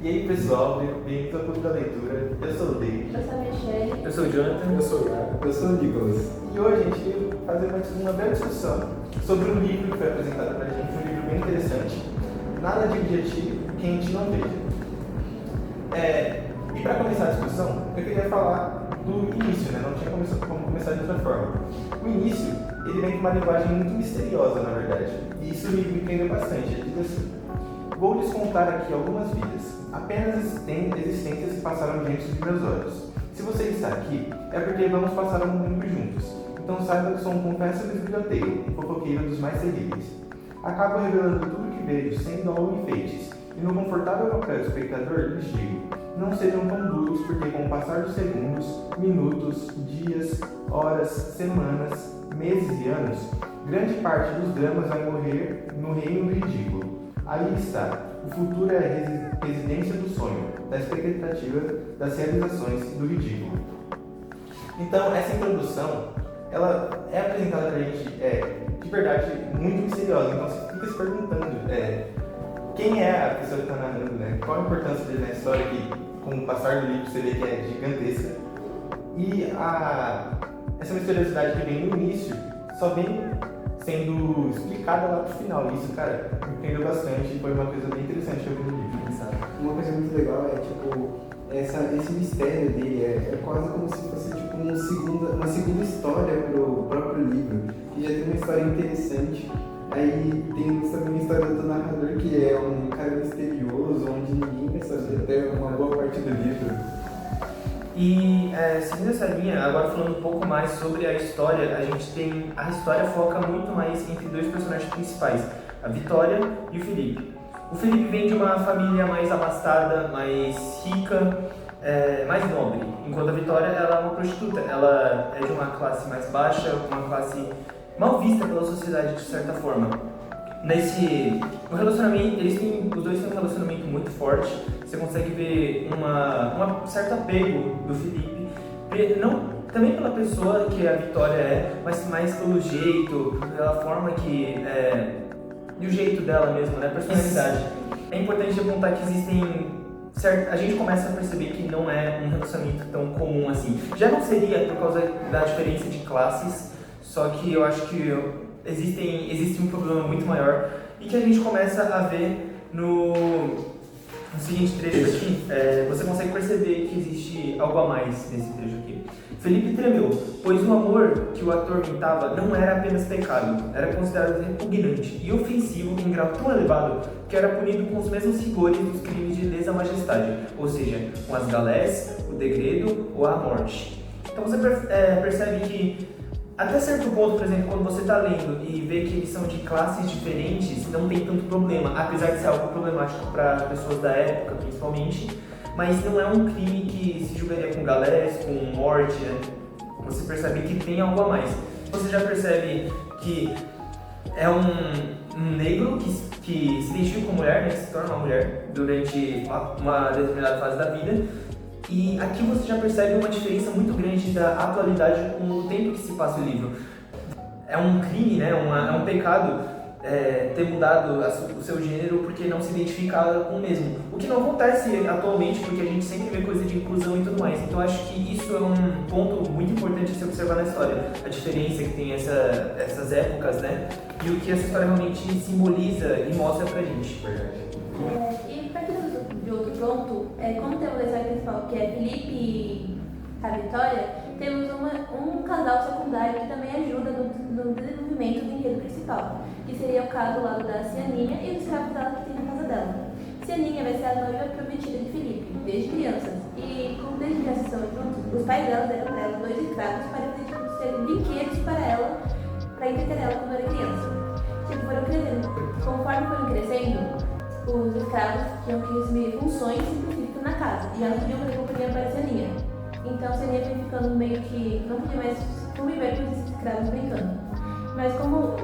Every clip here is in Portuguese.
E aí pessoal, bem-vindos ao Clube da Leitura. Eu sou o David. Eu sou a Michelle. Eu sou o Jonathan. Eu sou o Iago. Eu sou o Nicolas. E hoje a gente veio fazer uma breve discussão sobre um livro que foi apresentado pra gente, um livro bem interessante. Nada de objetivo que a gente não veja. E para começar a discussão, eu queria falar do início, né? Não tinha como começar de outra forma. O início, ele vem com uma linguagem muito misteriosa, na verdade. E isso me prendeu bastante. Ele diz assim: vou lhes contar aqui algumas vidas, apenas existências que passaram diante de meus olhos. Se você está aqui, é porque vamos passar um tempo juntos. Então saiba que sou um confesso biblioteiro, um fofoqueiro dos mais terríveis. Acabo revelando tudo que vejo, sem dó ou enfeites, e no confortável papel do espectador lhes digo: não sejam tão duros, porque com o passar dos segundos, minutos, dias, horas, semanas, meses e anos, grande parte dos dramas vai morrer no reino do ridículo. Aí está, o futuro é a residência do sonho, da expectativa, das realizações e do ridículo. Então, essa introdução, ela é apresentada pra gente, de verdade, muito misteriosa. Então, você fica se perguntando, quem é a pessoa que está narrando, né? Qual a importância dele na história, que com o passar do livro você vê que é gigantesca. E essa misteriosidade que vem no início, só vem sendo explicada lá pro final. Isso, cara, me prendeu bastante e foi uma coisa bem interessante que eu vi no livro. Sabe? Uma coisa muito legal é, esse mistério dele é quase como se fosse tipo uma segunda história pro próprio livro, que já tem uma história interessante. Aí tem também a história do narrador, que é um cara misterioso, onde ninguém vai saber até uma boa parte do livro. E seguindo essa linha, agora falando um pouco mais sobre a história, a história foca muito mais entre dois personagens principais, a Vitória e o Felipe. O Felipe vem de uma família mais abastada, mais rica, mais nobre, enquanto a Vitória ela é uma prostituta. Ela é de uma classe mais baixa, uma classe mal vista pela sociedade de certa forma. O relacionamento, os dois têm um relacionamento muito forte. Você consegue ver um certo apego do Felipe, não também pela pessoa que a Vitória mas mais pelo jeito, pela forma e o jeito dela mesmo, né? A personalidade. É importante apontar que a gente começa a perceber que não é um relacionamento tão comum assim. Já não seria por causa da diferença de classes, só que eu acho que existe um problema muito maior e que a gente começa a ver no seguinte trecho aqui. Você consegue perceber que existe algo a mais nesse trecho aqui. Felipe tremeu, pois o amor que o atormentava não era apenas pecado, era considerado repugnante e ofensivo em grau tão elevado que era punido com os mesmos rigores dos crimes de lesa majestade, ou seja, com as galés, o degredo ou a morte. Então você percebe que até certo ponto, por exemplo, quando você está lendo e vê que eles são de classes diferentes, não tem tanto problema, apesar de ser algo problemático para pessoas da época, principalmente, mas não é um crime que se julgaria com galés, com morte, né? Você percebe que tem algo a mais. Você já percebe que é um negro que se identifica com mulher, né? Que se torna uma mulher durante uma determinada fase da vida. E aqui você já percebe uma diferença muito grande da atualidade com o tempo que se passa o livro. É um crime, né? É um pecado ter mudado o seu gênero porque não se identificava com o mesmo. O que não acontece atualmente, porque a gente sempre vê coisa de inclusão e tudo mais. Então acho que isso é um ponto muito importante a se observar na história. A diferença que tem essas épocas, né? E o que essa história realmente simboliza e mostra pra gente. E partindo de outro ponto, como temos a história principal, que é Felipe e a Vitória, temos um casal secundário que também ajuda no desenvolvimento do enredo principal, que seria o caso do lado da Cianinha e os escravos dela que tem na casa dela. Cianinha vai ser a noiva prometida de Felipe, desde crianças, e como desde crianças são juntos, os pais dela deram para ela 2 escravos para serem brinquedos para ela, para entreter ela quando era criança. Foram crescendo. Conforme foram crescendo, os escravos tinham que assumir funções específicas na casa, e elas podiam fazer companhia para a Cianinha. Então, Cianinha foi ficando meio que não podia mais conviver com esses escravos brincando. Mas como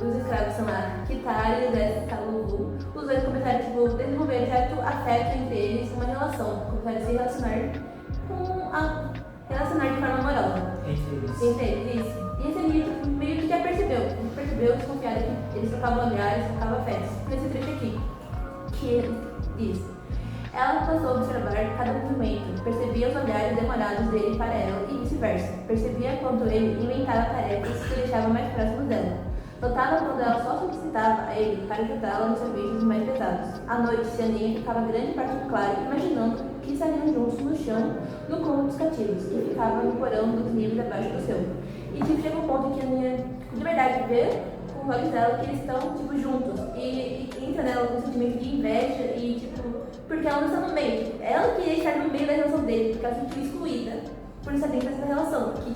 os escravos são a Kitara e o Zé Lulu, os dois começaram a desenvolver certo afeto entre eles, uma relação, começaram a se relacionar de forma amorosa. Entre eles, isso. E esse meio que já percebeu, desconfiado que eles trocavam olhares, trocavam afetos. Nesse trecho aqui. Isso. Ela passou a observar cada movimento, percebia os olhares demorados dele para ela e vice-versa. Percebia quando ele inventava tarefas que o deixavam mais próximos dela. Notava quando ela só solicitava a ele para ajudá-la nos serviços mais pesados. À noite, Cianinha ficava grande parte do claro, imaginando que estariam juntos no chão, no cômodo dos cativos, que ficava no porão dos níveis abaixo do seu. E chega um ponto que a Aninha, de verdade, vê com os olhos dela que eles estão, juntos. E entra nela um sentimento de inveja e, porque ela não está no meio. Ela queria estar no meio da relação dele, porque ela se sentiu excluída por estar dentro dessa relação. Que,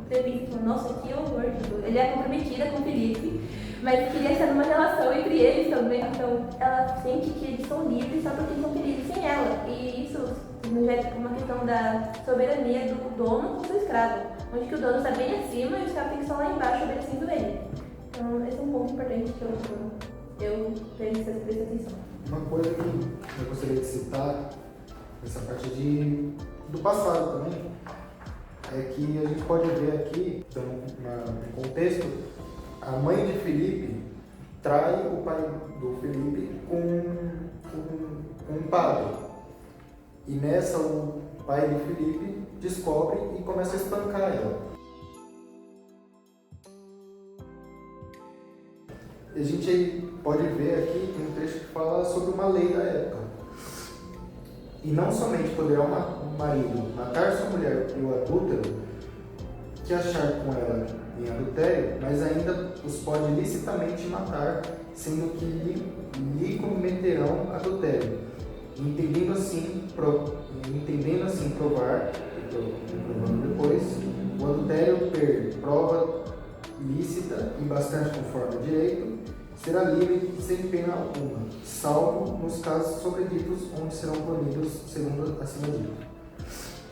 teve, nossa, que horror. Ele é comprometida com o Felipe, mas queria estar numa relação entre eles também. Então, ela sente que eles são livres só porque eles são felizes sem ela. E isso já é uma questão da soberania do dono com seu escravo. Onde que o dono está bem acima e o escravo tem que estar lá embaixo obedecendo ele. Então, esse é um ponto importante que eu prestei atenção. Uma coisa que eu gostaria de citar, essa parte do passado também, é que a gente pode ver aqui, dando um contexto, a mãe de Felipe trai o pai do Felipe com um padre. E nessa o pai de Felipe descobre e começa a espancar ela. A gente pode ver aqui, tem um trecho que fala sobre uma lei da época. E não somente poderá um marido matar sua mulher pelo adúltero, que achar com ela em adultério, mas ainda os pode licitamente matar, sendo que lhe cometerão adultério, entendendo assim provar, provando depois, o adultério per prova lícita e bastante conforme o direito, será livre sem pena alguma, salvo nos casos sobreditos, onde serão punidos segundo acima dito.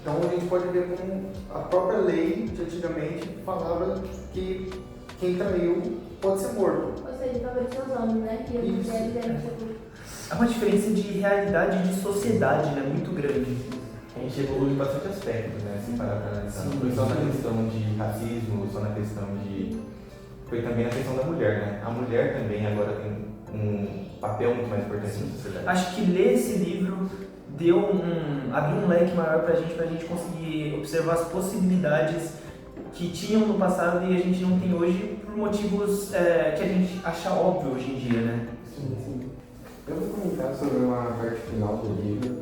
Então a gente pode ver como a própria lei de antigamente falava que quem traiu pode ser morto. Ou seja, favorecer os homens, né? Que as mulheres eram Há uma diferença de realidade e de sociedade, né? Muito grande. A gente evoluiu em bastante aspectos, né? Se parar para analisar. Não foi só na questão de racismo, só na questão de... Foi também na questão da mulher, né? A mulher também agora tem um papel muito mais importante na sociedade. Acho que ler esse livro abriu um leque maior pra gente conseguir observar as possibilidades que tinham no passado e a gente não tem hoje por motivos que a gente acha óbvio hoje em dia, né? Sim. Eu vou comentar sobre uma parte final do livro,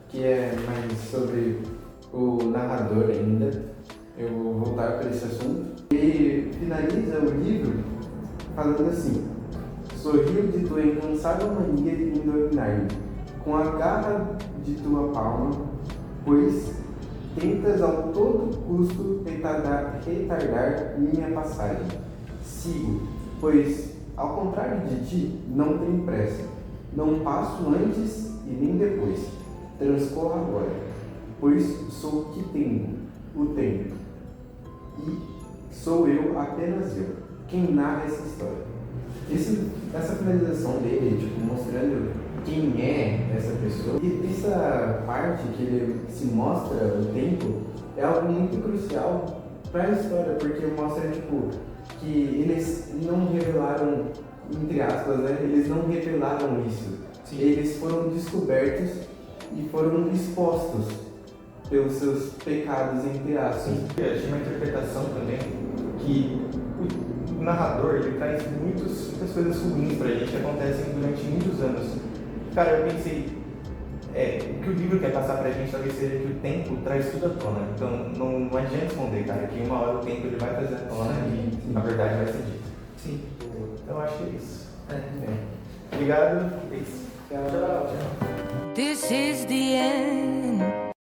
que é mais sobre o narrador ainda. Eu vou voltar para esse assunto. Ele finaliza o livro falando assim: sorriu de tua incansável mania de me dominar, com a garra de tua palma, pois tentas ao todo custo retardar minha passagem. Sigo, pois, ao contrário de ti, não tenho pressa. Não passo antes e nem depois. Transcorra agora, pois sou o que tenho, o tempo. E sou eu, apenas eu, quem narra essa história. Essa finalização dele, mostrando quem é essa pessoa, e essa parte que ele se mostra o tempo, é algo muito crucial para a história, porque mostra, que eles não revelaram, entre aspas, né? Eles não revelaram isso. Sim. Eles foram descobertos e foram expostos pelos seus pecados, entre aspas. Eu achei uma interpretação também que o narrador ele traz muitas coisas ruins pra gente que acontecem durante muitos anos. Cara, eu pensei, o que o livro quer passar pra gente talvez seja que o tempo traz tudo à tona. Então não adianta esconder, cara, que uma hora o tempo ele vai trazer à tona e a verdade vai ser dita. Sim. Então eu acho que é isso. Obrigado. É isso. Tchau. This is the end.